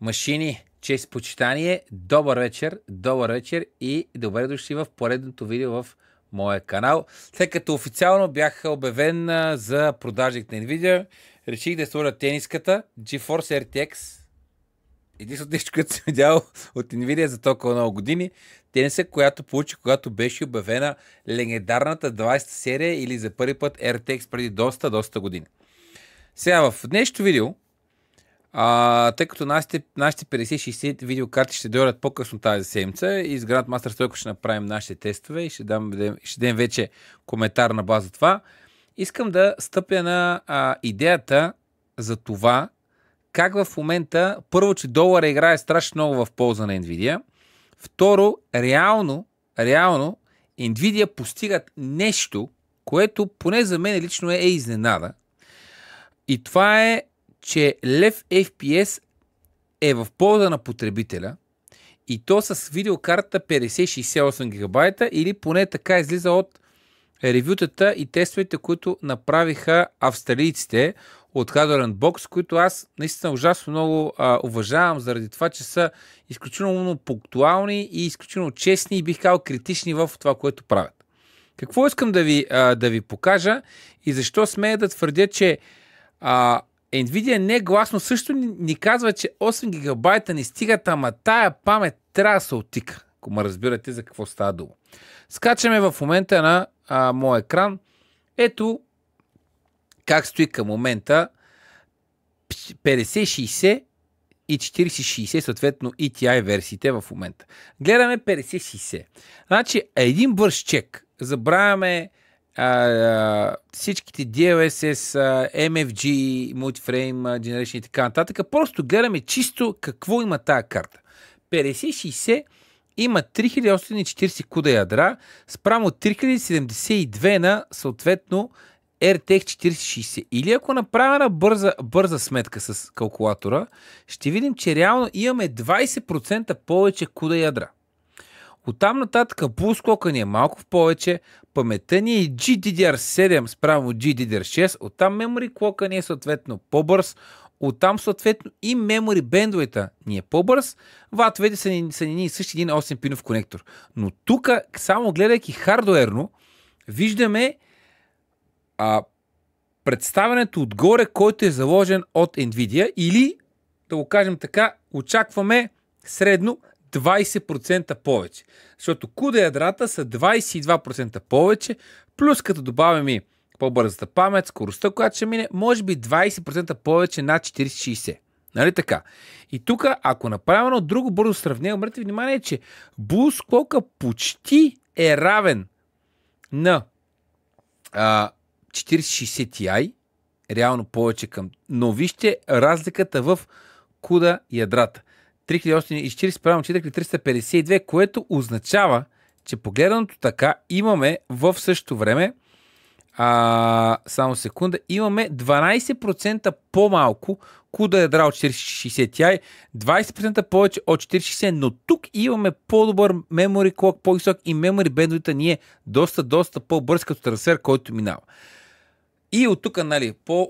Машини, чест, почитание, добър вечер и добре дошли в поредното видео в моя канал. След като официално бях обявен за продажник на Nvidia, реших да сложа тениската GeForce RTX. Единственото нещо, което съм видял от Nvidia за толкова много години, тениска, която получи, когато беше обявена легендарната 20 серия или за първи път RTX преди доста години. Сега в днешното видео, тъй като нашите 50-60 видеокарти ще дойдат по-късно тази седмица и с Grandmaster Стойко ще направим нашите тестове и ще дадем вече коментар на база това, искам да стъпя на идеята за това как в момента, първо, че долара играе страшно много в полза на Nvidia, второ, реално Nvidia постигат нещо, което поне за мен лично е изненада. И това е, че лев FPS е в полза на потребителя и то с видеокарта 50-68 гигабайта, или поне така излиза от ревютата и тестовете, които направиха австралийците от Hardware Unboxed, които аз наистина ужасно много уважавам заради това, че са изключително пунктуални и изключително честни и бих казал критични в това, което правят. Какво искам да ви покажа и защо смея да твърдя, че Nvidia негласно също ни казва, че 8 гигабайта не стигат, ама тая памет трябва да се оттика, ако ме разбирате за какво става дума. Скачаме в момента на моя екран. Ето как стои към момента 5060 и 4060, съответно ETI версиите в момента. Гледаме 5060. Значи един бърз чек. Забравяме всичките DLSS, MFG, Multiframe Generation и така нататък. Просто гледаме чисто какво има тая карта. 5060 има 3840 куда ядра спрямо 3072 на съответно RTX 4060. Или ако направя бърза сметка с калкулатора, ще видим, че реално имаме 20% повече куда ядра. Оттам нататък пулскока ни е малко в повече, паметта ни е GDDR7 спрямо GDDR6, оттам memory clock ни е съответно по-бърз, оттам съответно и memory bandwidth ни е по-бърз, ватовете са ни същи един 8-пинов конектор. Но тук, само гледайки хардуерно, виждаме представянето отгоре, който е заложен от Nvidia, или, да го кажем така, очакваме средно 20% повече. Защото куда ядрата са 22% повече, плюс като добавим и по-бързата памет, скоростта, която ще мине, може би 20% повече над 4060. Нали така? И тук, ако направим едно друго бързо сравнение, обърнете внимание, че boost clock почти е равен на 4060 Ti, реално повече към, но вижте разликата в куда ядрата. 3840 спрямо 4352, което означава, че погледнато така имаме в същото време, само секунда, имаме 12% по-малко куда ядра от 4060 Ti, 20% повече от 4060, но тук имаме по-добър memory clock, по-висок и memory bandwidth ни е доста по-бърз като трансфер, който минава. И от тук, нали, по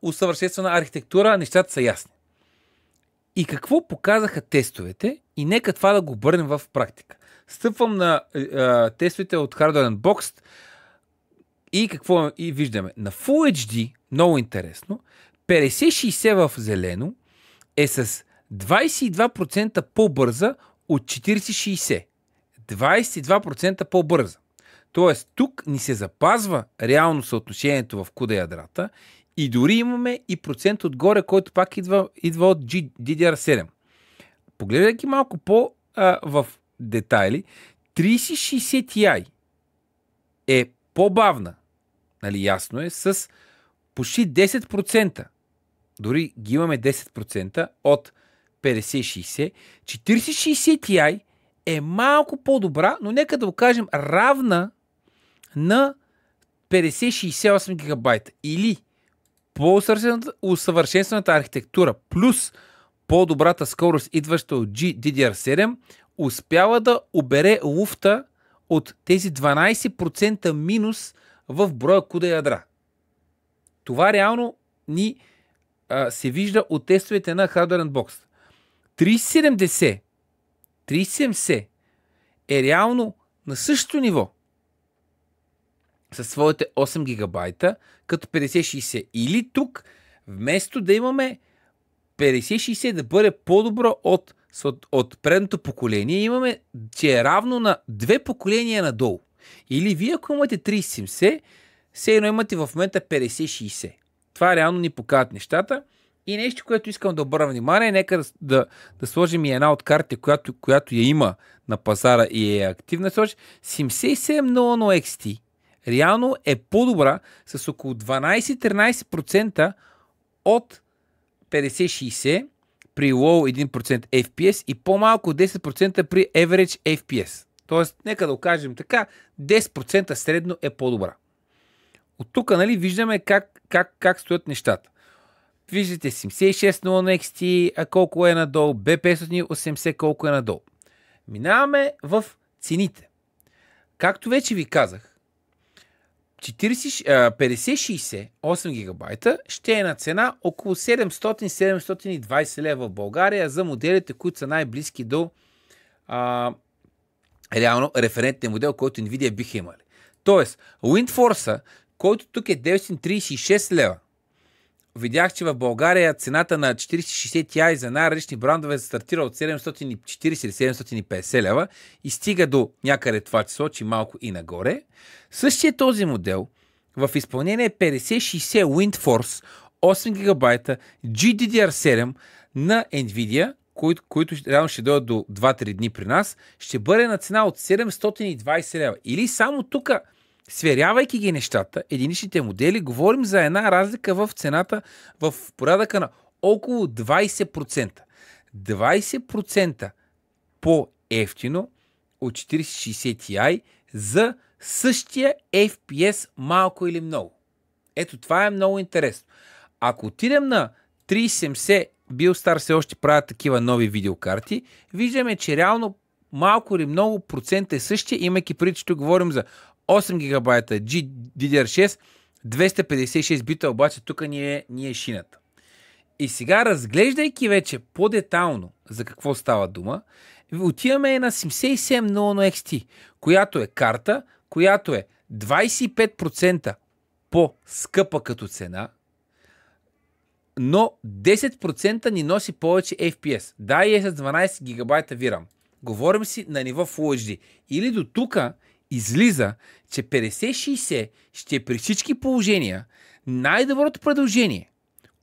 усъвършенствана архитектура, нещата са ясни. И какво показаха тестовете? И нека това да го обърнем в практика. Стъпвам на тестовете от Hardware Unboxed и какво виждаме? На Full HD, много интересно, 5060 в зелено е с 22% по-бърза от 4060. 22% по-бърза. Тоест, тук ни се запазва реално съотношението в куда ядрата и дори имаме и процент отгоре, който пак идва от DDR7. Погледайки малко в детайли, 3060 Ti е по-бавна, нали, ясно е, с почти 10%. Дори ги имаме 10% от 5060. 4060 Ti е малко по-добра, но нека да го кажем равна на 5068 гигабайта. Или по-усъвършенствената архитектура плюс по-добрата скорост, идваща от GDDR7, успява да обере луфта от тези 12% минус в броя куда ядра. Това реално ни се вижда от тестовете на Hardware Unboxed. 3070 е реално на същото ниво със своите 8 гигабайта като 5060. Или тук, вместо да имаме 5060 да бъде по-добро от предното поколение, имаме, че е равно на 2 поколения надолу. Или вие, ако имате 3070, все едно имате в момента 5060. Това реално ни показват нещата. И нещо, което искам да обърна внимание, нека да сложим и една от картите, която я има на пазара и е активна. 7700 XT реално е по-добра с около 12-13% от 5060 при low 1% FPS и по-малко 10% при average FPS. Тоест, нека да окажем така, 10% средно е по-добра. От тук, нали, виждаме как стоят нещата. Виждате 7600 на XT, а колко е надолу, B580 колко е надолу. Минаваме в цените. Както вече ви казах, 5060 8 гигабайта ще е на цена около 700-720 лева в България за моделите, които са най-близки до реално референтния модел, който Nvidia биха имали. Тоест, WindForce, който тук е 936 лева. Видях, че в България цената на 4060 Ti за най-различни брандове стартира от 740-750 лева и стига до някъде това число, че малко и нагоре. Същия този модел в изпълнение 5060 WindForce 8 гигабайта GDDR7 на Nvidia, които реално ще дойдат до 2-3 дни при нас, ще бъде на цена от 720 лева. Или само тук, сверявайки ги нещата, единичните модели, говорим за една разлика в цената в порядъка на около 20%. 20% по-ефтино от 4060 Ti за същия FPS малко или много. Ето това е много интересно. Ако отидем на 3070, BioStar все още правят такива нови видеокарти, виждаме, че реално малко или много процент е същия, имайки преди, че тук говорим за 8 гигабайта GDDR6, 256 бита, обаче тук ни е шината. И сега, разглеждайки вече по-детално за какво става дума, отиваме на 7700 XT, която е карта, която е 25% по-скъпа като цена, но 10% ни носи повече FPS. Да, и е с 12 гигабайта VRAM. Говорим си на ниво Full HD. Или до тук излиза, че 5060 ще е при всички положения най-доброто предложение,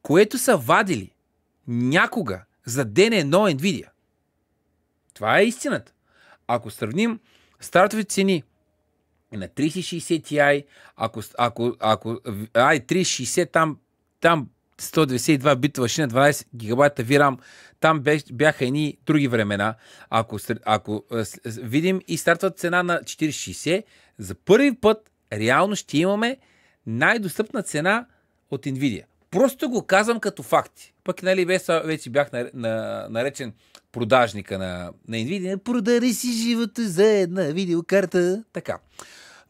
което са вадили някога за ден едно Nvidia. Това е истината. Ако сравним стартови цени на 3060 Ti, ако 3060 там 192 битова шина, 12 гигабайта VRAM, там бяха едни други времена. Ако видим и стартовата цена на 4060, за първи път реално ще имаме най-достъпна цена от Nvidia. Просто го казвам като факти. Пък нали, вече бях наречен продажника на Nvidia. Продари си живота за една видеокарта. Така.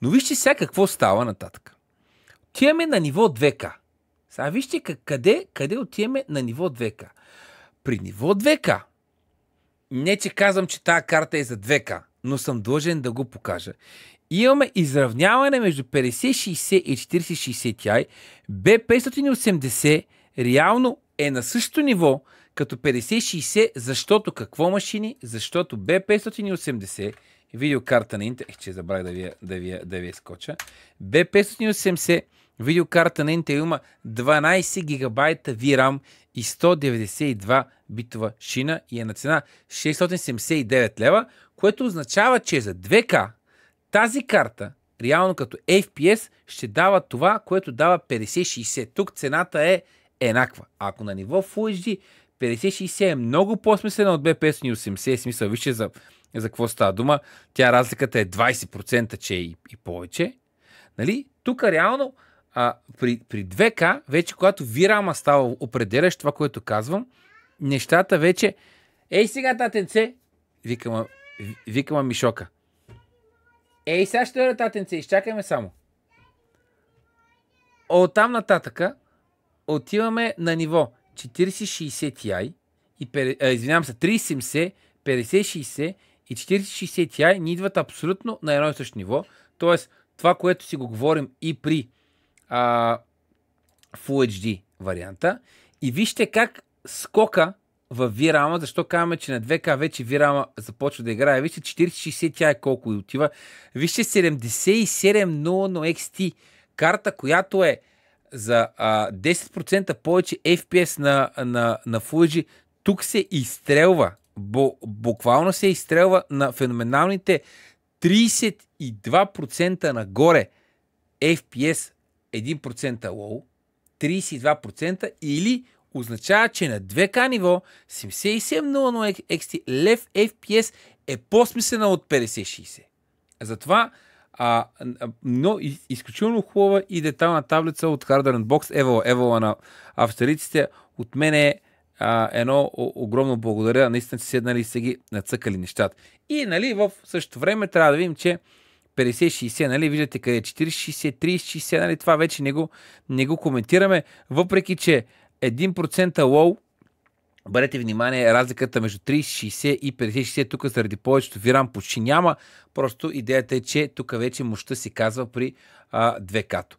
Но вижте сега какво става нататък. Отиваме на ниво 2K. Сега вижте къде отиваме на ниво 2K. При ниво 2K, не че казвам, че тази карта е за 2K, но съм длъжен да го покажа. Имаме изравняване между 5060 и 4060 Ti. B580 реално е на същото ниво като 5060, защото какво машини? Защото B580 видеокарта на Intel, че забравих да ви скоча. B580 видеокарта на Intel има 12 гигабайта VRAM и 192 битова шина и е на цена 679 лева, което означава, че за 2K тази карта, реално като FPS, ще дава това, което дава 5060. Тук цената е еднаква. Ако на ниво Full HD 5060 е много по-смислена от B580, смисъл, вижте за какво става дума, тя разликата е 20%, че и повече. Нали? Тук реално при 2K, вече когато VRAM става определящ това, което казвам, нещата вече... Ей сега, татенце! Викама Мишока. Ей сега ще дойде, татенце, изчакаме само. Оттам нататъка отиваме на ниво 4060 Ti извинявам се, 3070, 5060 и 4060 Ti ни идват абсолютно на едно и също ниво. Тоест, това, което си го говорим и при Full HD варианта. И вижте как скока в VRAM, защо казваме, че на 2K вече VRAM започва да играе. Вижте 4060 Ti колко и отива. Вижте 7700 XT карта, която е за 10% повече FPS на Full HD. Тук се изстрелва. Буквално се изстрелва на феноменалните 32% нагоре FPS 1% low, 32% или означава, че на 2K ниво 7700 XT лев FPS е по-смислена от 5060. Затова но изключително хубава и детална таблица от Harder Box. Евала на австралийците. От мен е едно огромно благодаря. Наистина си седнали и са ги нацъкали нещата. И нали, в същото време трябва да видим, че 50-60, нали, виждате къде е 40-60, 30-60, нали, това вече не го коментираме, въпреки че 1% low, бъдете внимание, разликата между 30-60 и 50-60 тук заради повечето VRAM почти няма, просто идеята е, че тук вече мощта се казва при 2K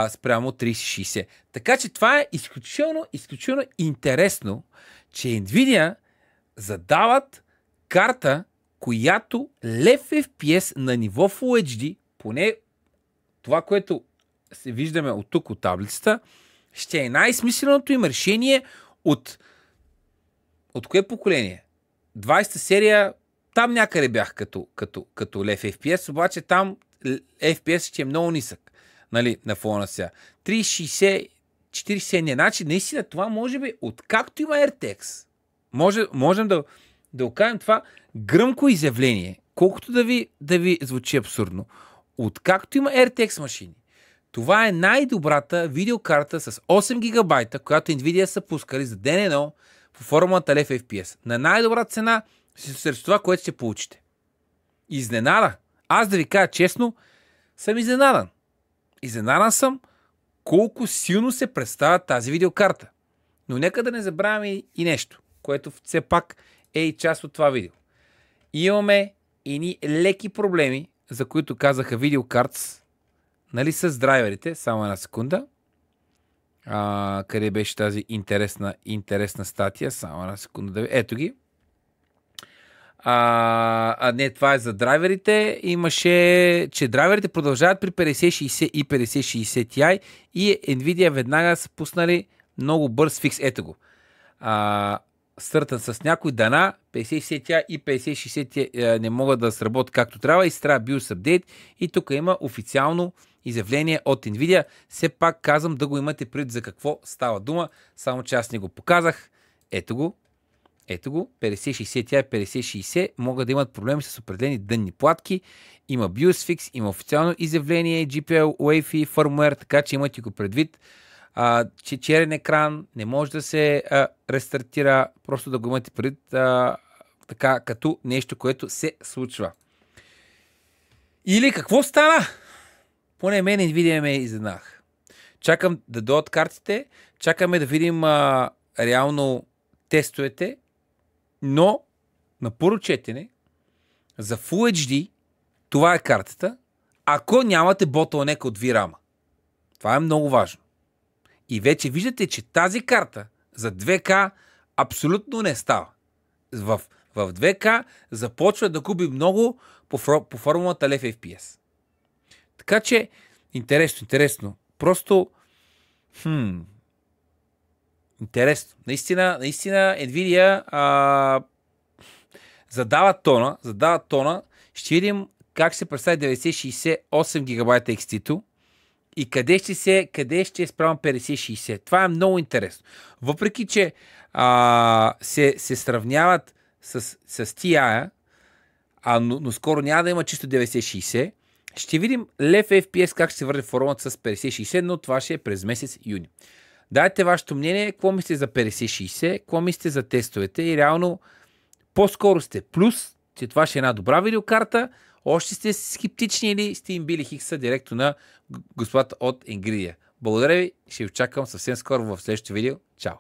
спрямо 30-60. Така че това е изключително интересно, че Nvidia задават карта, която лев FPS на ниво Full HD, поне това, което се виждаме от тук от таблицата, ще е най-смисленото им решение от кое поколение? 20-та серия, там някъде бях като лев FPS, обаче там FPS ще е много нисък, нали, на фона на сега. 30-60, 40 не, значи наистина това може би, откакто има RTX, можем да окажем това гръмко изявление, колкото да ви звучи абсурдно. Откакто има RTX машини, това е най-добрата видеокарта с 8 гигабайта, която Nvidia са пускали за ден едно по формулата лев FPS. На най-добра цена срещу това, което ще получите. Изненада. Аз да ви кажа честно, съм изненадан. Изненадан съм колко силно се представя тази видеокарта. Но нека да не забравяме и нещо, което все пак е и част от това видео. Имаме едни леки проблеми, за които казаха видеокартс, нали, с драйверите. Само една секунда. Къде беше тази интересна статия? Само една секунда. Ето ги. Не, това е за драйверите. Имаше, че драйверите продължават при 5060 и 5060 Ti и Nvidia веднага са пуснали много бърз фикс. Ето го. Стъртан с някой дана, 5060 Ti и 5060 не могат да сработят както трябва и се трябва BIOS апдейт. И тук има официално изявление от Nvidia. Все пак казвам да го имате пред за какво става дума, само че аз не го показах. Ето го. 5060 Ti, 5060 могат да имат проблеми с определени дънни платки. Има BIOS Fix, има официално изявление, GPL, UEFI, firmware, така че имате го предвид. Че черен екран не може да се рестартира, просто да го имате предвид така като нещо, което се случва. Или какво стана? Поне мен Nvidia ме изненадах. Чакам да дойдат картите, чакаме да видим реално тестовете, но на първо четене за Full HD това е картата, ако нямате bottleneck от VRAM. Това е много важно. И вече виждате, че тази карта за 2K абсолютно не става. В 2K започва да губи много по формулата лев FPS. Така че, интересно. Просто, интересно. Наистина Nvidia задава тона. Ще видим как се представи 9060 8 гигабайта XT-то и къде ще е спрямо 5060. Това е много интересно. Въпреки, че се сравняват с TI, но скоро няма да има чисто 9060, ще видим лев FPS как ще се върне формата с 5060, но това ще е през месец юни. Дайте вашето мнение, какво мислите за 5060, какво мислите за тестовете и реално по-скоро сте плюс, че това ще е една добра видеокарта, още сте скептични или сте им били хикса директно на господата от Nvidia. Благодаря ви, ще ви очаквам съвсем скоро в следващото видео. Чао!